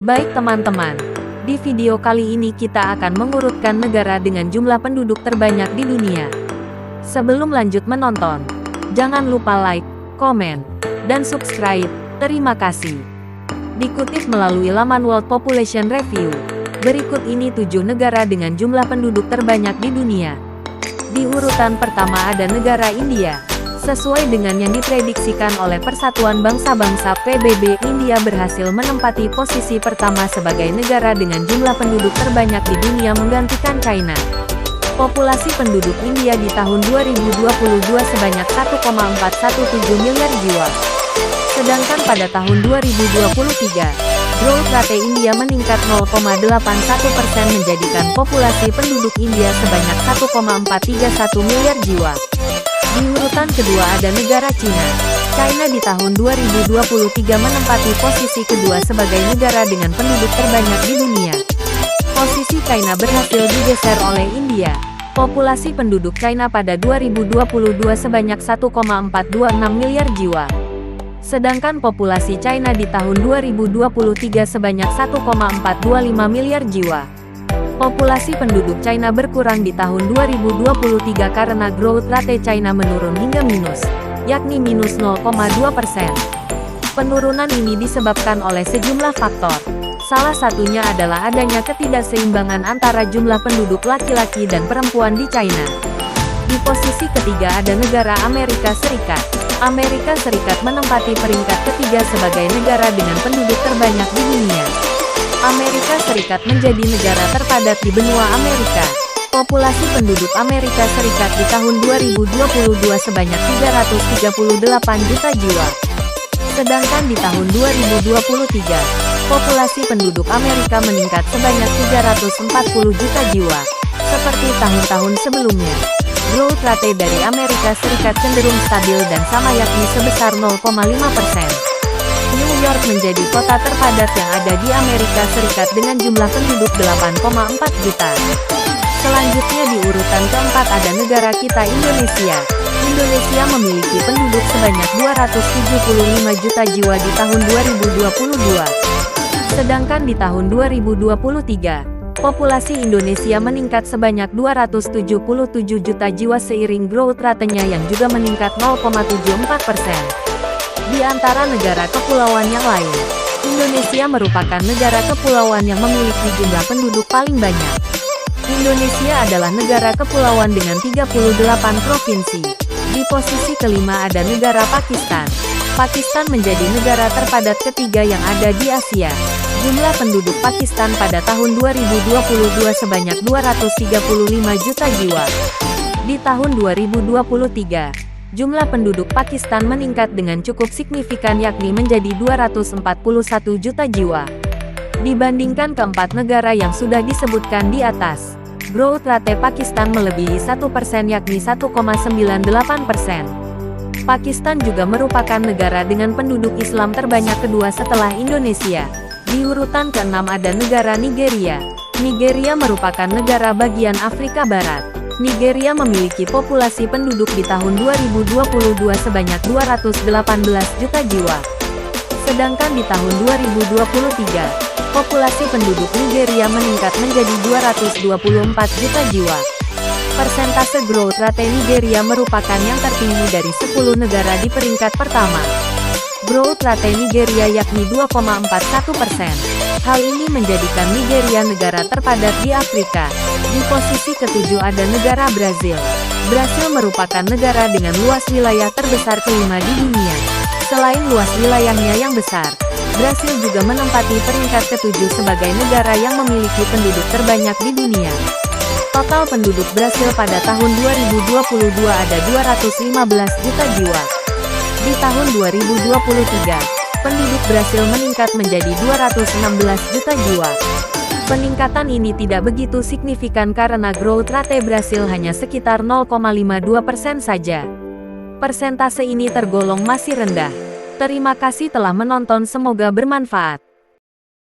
Baik teman-teman, di video kali ini kita akan mengurutkan negara dengan jumlah penduduk terbanyak di dunia. Sebelum lanjut menonton, jangan lupa like, komen, dan subscribe. Terima kasih. Dikutip melalui laman World Population Review, berikut ini 7 negara dengan jumlah penduduk terbanyak di dunia. Di urutan pertama ada negara India. Sesuai dengan yang diprediksikan oleh Persatuan Bangsa-Bangsa PBB, India berhasil menempati posisi pertama sebagai negara dengan jumlah penduduk terbanyak di dunia menggantikan China. Populasi penduduk India di tahun 2022 sebanyak 1,417 miliar jiwa. Sedangkan pada tahun 2023, growth rate India meningkat 0,81% menjadikan populasi penduduk India sebanyak 1,431 miliar jiwa. Di urutan kedua ada negara Cina. China di tahun 2023 menempati posisi kedua sebagai negara dengan penduduk terbanyak di dunia. Posisi China berhasil digeser oleh India. Populasi penduduk China pada 2022 sebanyak 1,426 miliar jiwa. Sedangkan populasi China di tahun 2023 sebanyak 1,425 miliar jiwa. Populasi penduduk China berkurang di tahun 2023 karena growth rate China menurun hingga minus, yakni minus 0,2%. Penurunan ini disebabkan oleh sejumlah faktor. Salah satunya adalah adanya ketidakseimbangan antara jumlah penduduk laki-laki dan perempuan di China. Di posisi ketiga ada negara Amerika Serikat. Amerika Serikat menempati peringkat ketiga sebagai negara dengan penduduk terbanyak di dunia. Amerika Serikat menjadi negara terpadat di benua Amerika. Populasi penduduk Amerika Serikat di tahun 2022 sebanyak 338 juta jiwa. Sedangkan di tahun 2023, populasi penduduk Amerika meningkat sebanyak 340 juta jiwa. Seperti tahun-tahun sebelumnya, growth rate dari Amerika Serikat cenderung stabil dan sama yakni sebesar 0,5%. New York menjadi kota terpadat yang ada di Amerika Serikat dengan jumlah penduduk 8,4 juta. Selanjutnya di urutan keempat ada negara kita Indonesia. Indonesia memiliki penduduk sebanyak 275 juta jiwa di tahun 2022. Sedangkan di tahun 2023, populasi Indonesia meningkat sebanyak 277 juta jiwa seiring growth rate-nya yang juga meningkat 0,74%. Di antara negara kepulauan yang lain, Indonesia merupakan negara kepulauan yang memiliki jumlah penduduk paling banyak. Indonesia adalah negara kepulauan dengan 38 provinsi. Di posisi kelima ada negara Pakistan. Pakistan menjadi negara terpadat ketiga yang ada di Asia. Jumlah penduduk Pakistan pada tahun 2022 sebanyak 235 juta jiwa. Di tahun 2023, jumlah penduduk Pakistan meningkat dengan cukup signifikan yakni menjadi 241 juta jiwa. Dibandingkan keempat negara yang sudah disebutkan di atas, growth rate Pakistan melebihi 1% yakni 1,98%. Pakistan juga merupakan negara dengan penduduk Islam terbanyak kedua setelah Indonesia. Di urutan keenam ada negara Nigeria. Nigeria merupakan negara bagian Afrika Barat. Nigeria memiliki populasi penduduk di tahun 2022 sebanyak 218 juta jiwa. Sedangkan di tahun 2023, populasi penduduk Nigeria meningkat menjadi 224 juta jiwa. Persentase growth rate Nigeria merupakan yang tertinggi dari 10 negara di peringkat pertama. Growth rate Nigeria yakni 2,41%. Hal ini menjadikan Nigeria negara terpadat di Afrika. Di posisi ketujuh ada negara Brazil. Brazil merupakan negara dengan luas wilayah terbesar kelima di dunia. Selain luas wilayahnya yang besar, Brazil juga menempati peringkat ketujuh sebagai negara yang memiliki penduduk terbanyak di dunia. Total penduduk Brazil pada tahun 2022 ada 215 juta jiwa. Di tahun 2023, penduduk Brasil meningkat menjadi 216 juta jiwa. Peningkatan ini tidak begitu signifikan karena growth rate Brasil hanya sekitar 0,52% saja. Persentase ini tergolong masih rendah. Terima kasih telah menonton, semoga bermanfaat.